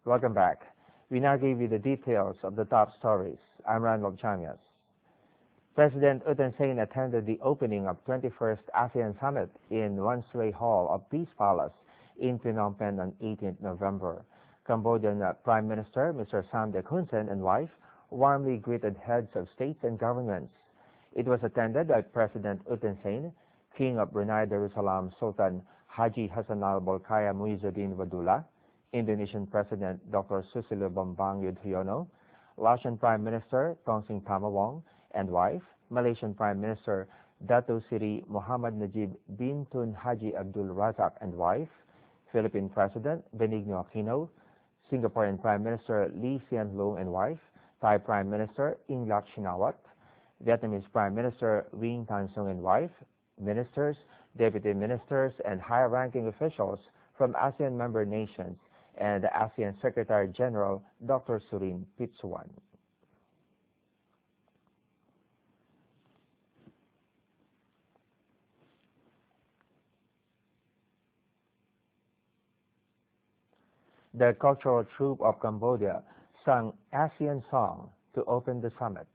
Welcome back. We now give you the details of the top stories. I'm Randolf Jamias. President U Thein Sein attended the opening of 21st ASEAN Summit in Srey Hall of Peace Palace in Phnom Penh on 18th November. Cambodian Prime Minister Mr. Samdech Hun Sen and wife warmly greeted heads of states and governments. It was attended by President U Thein Sein, King of Brunei Darussalam Sultan Haji Hassanal Bolkiah Muizzuddin Wadullah, Indonesian President Dr. Susilo Bambang Yudhoyono, Laotian Prime Minister Tongsin Pamawong and wife, Malaysian Prime Minister Datuk Seri Muhammad Najib bin Tun Haji Abdul Razak and wife, Philippine President Benigno Aquino, Singaporean Prime Minister Lee Hsien Loong and wife, Thai Prime Minister Yingluck Shinawat, Vietnamese Prime Minister Nguyen Thanh Xuong and wife, ministers, deputy ministers, and high-ranking officials from ASEAN member nations, and the ASEAN Secretary General Dr. Surin Pitsuwan. The cultural troupe of Cambodia sang ASEAN song to open the summit.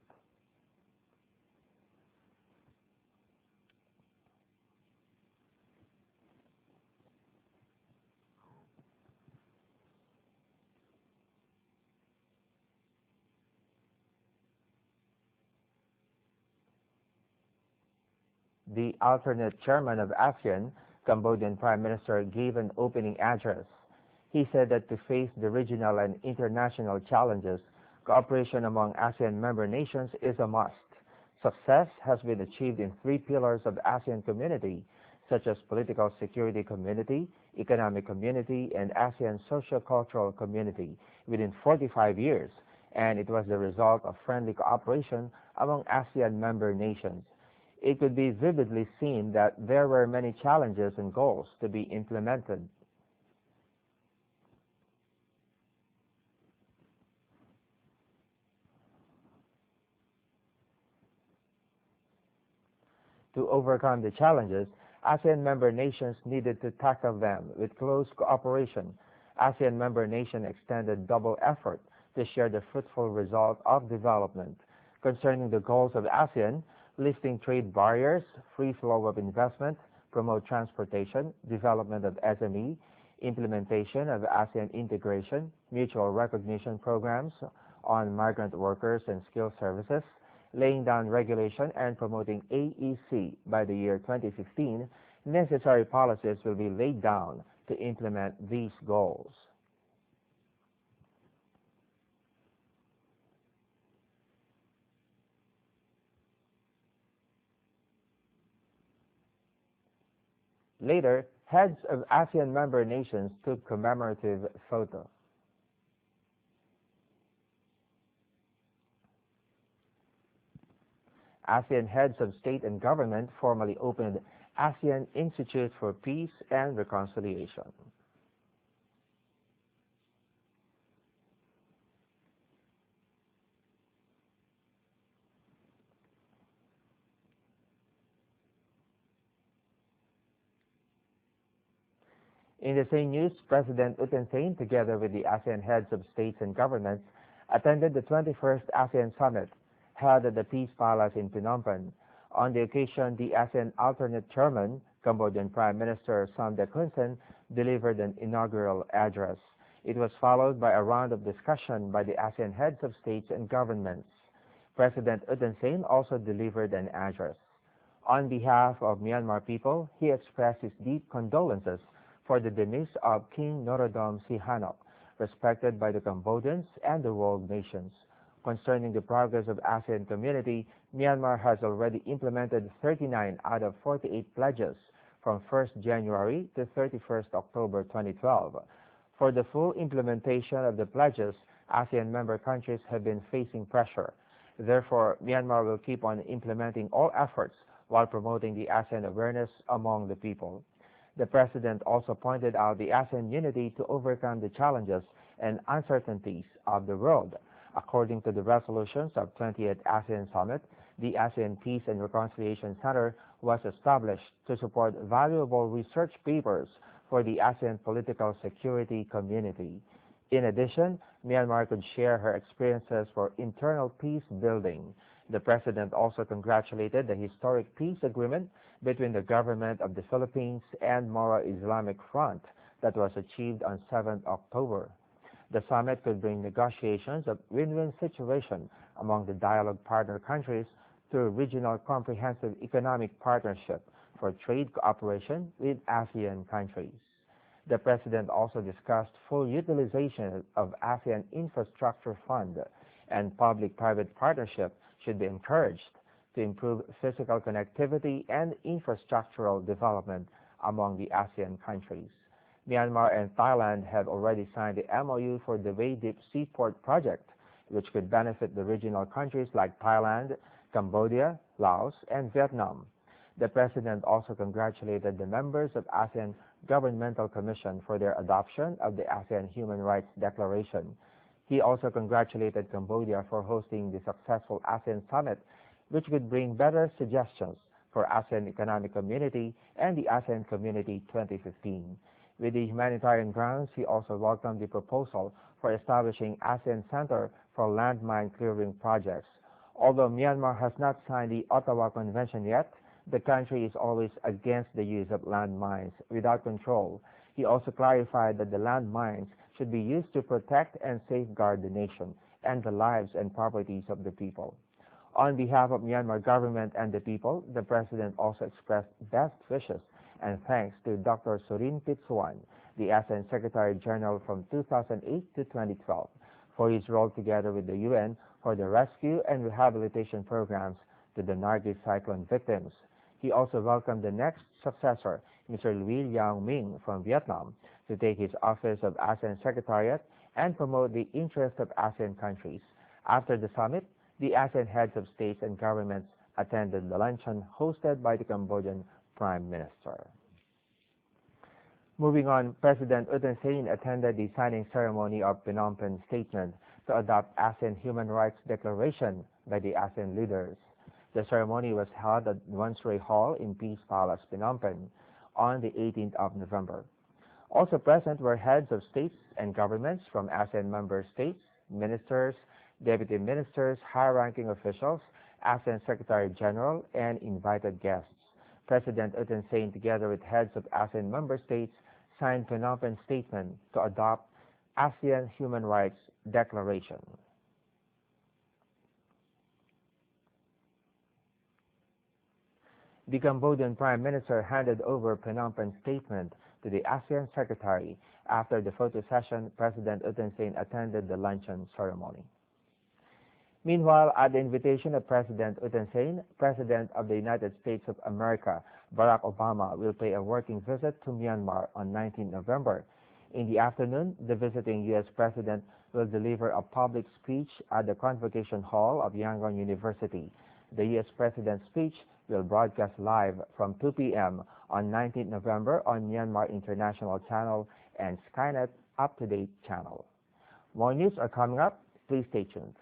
The alternate chairman of ASEAN, Cambodian Prime Minister, gave an opening address. He said that to face the regional and international challenges, cooperation among ASEAN member nations is a must. Success has been achieved in three pillars of ASEAN community, such as political security community, economic community, and ASEAN socio-cultural community within 45 years, and it was the result of friendly cooperation among ASEAN member nations. It could be vividly seen that there were many challenges and goals to be implemented. To overcome the challenges, ASEAN member nations needed to tackle them with close cooperation. ASEAN member nations extended double effort to share the fruitful result of development. Concerning the goals of ASEAN, lifting trade barriers, free flow of investment, promote transportation, development of SME, implementation of ASEAN integration, mutual recognition programs on migrant workers and skilled services, laying down regulation and promoting AEC by the year 2015, necessary policies will be laid down to implement these goals. Later, heads of ASEAN member nations took commemorative photo. ASEAN heads of state and government formally opened ASEAN Institute for Peace and Reconciliation. In the same news, President U Thein Sein, together with the ASEAN heads of states and governments, attended the 21st ASEAN Summit held at the Peace Palace in Phnom Penh. On the occasion, the ASEAN alternate chairman, Cambodian Prime Minister Samdech Hun Sen, delivered an inaugural address. It was followed by a round of discussion by the ASEAN heads of states and governments. President U Thein Sein also delivered an address. On behalf of Myanmar people, he expressed his deep condolences for the demise of King Norodom Sihanouk, respected by the Cambodians and the world nations. Concerning the progress of ASEAN community, Myanmar has already implemented 39 out of 48 pledges from 1st January to 31st October 2012. For the full implementation of the pledges, ASEAN member countries have been facing pressure. Therefore, Myanmar will keep on implementing all efforts while promoting the ASEAN awareness among the people. The President also pointed out the ASEAN unity to overcome the challenges and uncertainties of the world. According to the resolutions of 20th ASEAN Summit, the ASEAN Peace and Reconciliation Center was established to support valuable research papers for the ASEAN political security community. In addition, Myanmar could share her experiences for internal peace building. The President also congratulated the historic peace agreement between the government of the Philippines and Moro Islamic Front that was achieved on 7 October. The summit could bring negotiations of win-win situation among the dialogue partner countries through regional comprehensive economic partnership for trade cooperation with ASEAN countries. The President also discussed full utilization of ASEAN Infrastructure Fund and public-private partnership should be encouraged to improve physical connectivity and infrastructural development among the ASEAN countries. Myanmar and Thailand have already signed the MOU for the Way Deep Seaport project, which could benefit the regional countries like Thailand, Cambodia, Laos, and Vietnam. The President also congratulated the members of ASEAN Governmental Commission for their adoption of the ASEAN Human Rights Declaration. He also congratulated Cambodia for hosting the successful ASEAN Summit, which could bring better suggestions for ASEAN Economic Community and the ASEAN Community 2015. With the humanitarian grounds, he also welcomed the proposal for establishing ASEAN Center for Landmine Clearing Projects. Although Myanmar has not signed the Ottawa Convention yet, the country is always against the use of landmines without control. He also clarified that the landmines should be used to protect and safeguard the nation and the lives and properties of the people. On behalf of Myanmar government and the people, the President also expressed best wishes and thanks to Dr. Surin Pitsuwan, the ASEAN Secretary General from 2008 to 2012, for his role together with the UN for the rescue and rehabilitation programs to the Nargis cyclone victims. He also welcomed the next successor, Mr. Louis Yang Ming from Vietnam, to take his office of ASEAN Secretariat and promote the interests of ASEAN countries. After the summit, the ASEAN heads of states and governments attended the luncheon hosted by the Cambodian Prime Minister. Moving on, President U Thein Sein attended the signing ceremony of Phnom Penh Statement to adopt ASEAN Human Rights Declaration by the ASEAN leaders. The ceremony was held at Nuon Srey Hall in Peace Palace, Phnom Penh, on the 18th of November. Also present were heads of states and governments from ASEAN member states, ministers, deputy ministers, high-ranking officials, ASEAN Secretary General, and invited guests. President U Thein Sein, together with heads of ASEAN member states, signed Phnom Penh Statement to adopt ASEAN Human Rights Declaration. The Cambodian Prime Minister handed over Phnom Penh Statement to the ASEAN Secretary. After the photo session, President U Thein Sein attended the luncheon ceremony. Meanwhile, at the invitation of President U Thein Sein, President of the United States of America, Barack Obama, will pay a working visit to Myanmar on 19 November. In the afternoon, the visiting U.S. President will deliver a public speech at the Convocation Hall of Yangon University. The U.S. President's speech will broadcast live from 2 p.m. on 19 November on Myanmar International Channel and Skynet Up-to-Date Channel. More news are coming up. Please stay tuned.